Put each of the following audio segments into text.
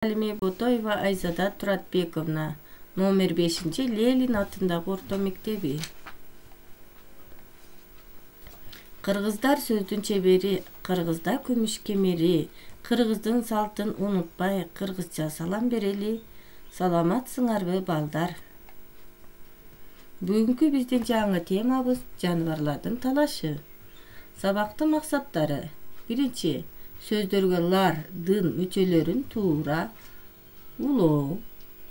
Алиме Ботоева Айзада Туратбековна, номер 5 Ленин атындагы орто мектеби. Кыргыздар сөздүн чебери, кыргызда күмүш кемери, кыргыздын салтын унутпай, кыргызча салам берели. Саламатсыңарбы балдар? Бүгүнкү биздин жаңы темабыз жаныбарлардын талашы. Сабактын максаттары: биринчи, сөздөргө лар, дын мүчөлөрүн туура улоо.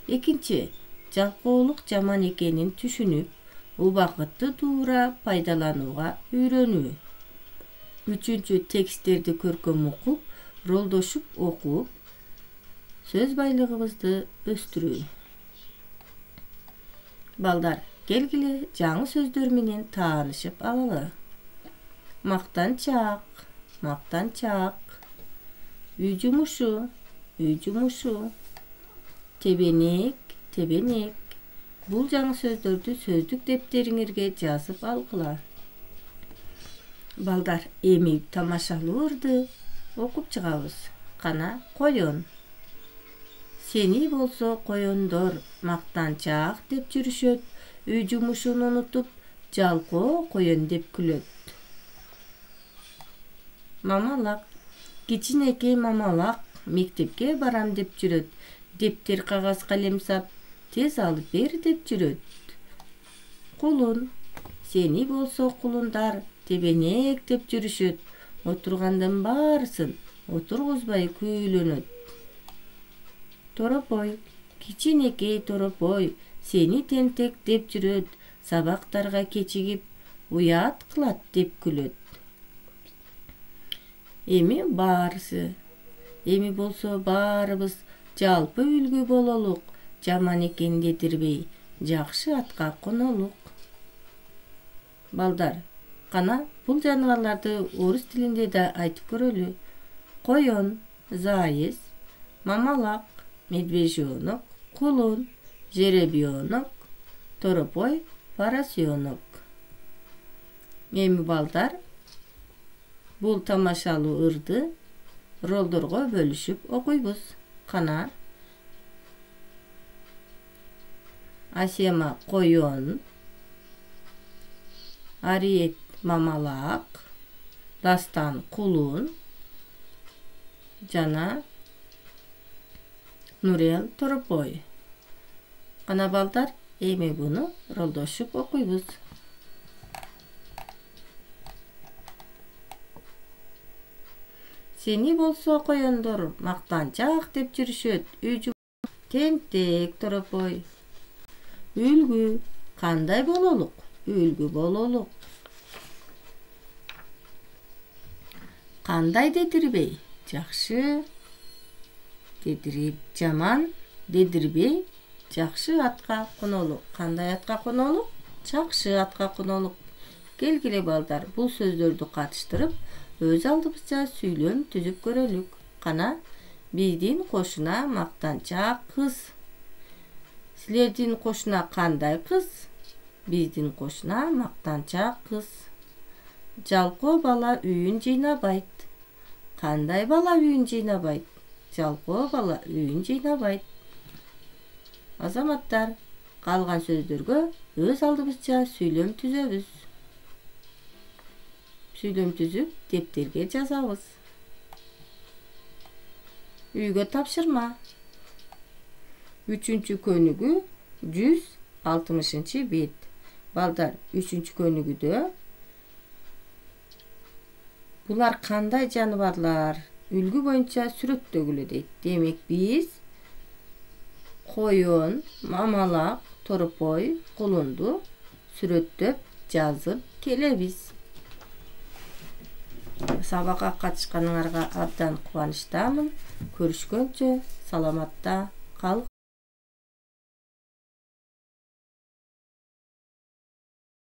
Экинчи, жалкоолук жаман экенин түшүнүп, убакытты туура пайдаланууга үйрөнүү. Үчүнчү, тексттерди көркөм окуп, ролдошуп окуп, сөз байлыгыбызды өстүрүү. Балдар, келгиле жаңы сөздөр менен таанышып алалы. Мактанчак, мактанчак. Үй жумушу, үй жумушу. Тебенек, тебенек. Бул жаңы сөздөрдү сөздүк дептериңерге жазып алгыла. Балдар, эми тамашалуу ырды окуп чыгабыз. Кана коён. Сени болсо коёндор мактанчак деп жүрүшөт, үй жумушун унутуп, жалкоо коён деп күлөт. Мамалак, кичинекей мамалак мектепке барам деп жүрөт, дептер, кагаз, калем сап, тез алып бер деп жүрөт. Кулун, сени болсо кулундар тебенек деп жүрүшөт, отургандын баарысын отургузбай күүлөнөт. Торопой, кичинекей торопой, сени тентек деп жүрөт, сабактарга кечигип, уят кылат деп күлөт. Эми баарысы, эми болсо баарыбыз жалпы үлгү бололук, жаман экен дедирбей, жакшы атка конолук. Балдар, кана бул жаныбарларды орус тилинде да айтып көрөлү. Коён, зайыс, мамалак, медвежонок, кулун, жеребьонок, торопой, поросенок. Эми балдар, бул тамашалуу ырды ролдорго бөлүшүп окуйбуз. Кана. Асема коён, Ариет мамалак, Дастан кулун, жана Нурел торопой. Кана балдар, эми буну ролдошуп окуйбуз. Сени болсо коёндор мактанчак деп жүрүшөт, үй жумуш тентек торопой. Үлгү, кандай бололук? Үлгү бололук. Кандай дедирбей? Жакшы. Дедирип жаман, дедирбей, жакшы атка конолук. Кандай атка конолук? Жакшы атка конолук. Келгиле балдар, бул сөздөрдү катыштырып, өз алдыбызча сүйлөм түзүп көрөлүк. Кана, биздин кошуна мактанчак кыз. Силердин кошуна кандай кыз? Биздин кошуна мактанчак кыз. Жалкоо бала үйүн жыйнабайт. Кандай бала үйүн жыйнабайт? Жалкоо бала үйүн жыйнабайт. Азаматтар, калган сөздөргө өз алдыбызча сүйлөм түзөбүз. Сүйлөм түзүп, дептерге жазабыз. Үйгө тапшырма. 3-чү көнүгүү 160 бет. Балдар, 3-чү көнүгүүдө булар кандай жаныбарлар? Үлгү боюнча сүрөттөгүлө дейт. Демек биз коён, мамалак, торопой, кулунду сүрөттөп жазып келебиз. Сабакка катышканыңарга абдан кубанычтамын. Көрүшкөнчө саламатта кал.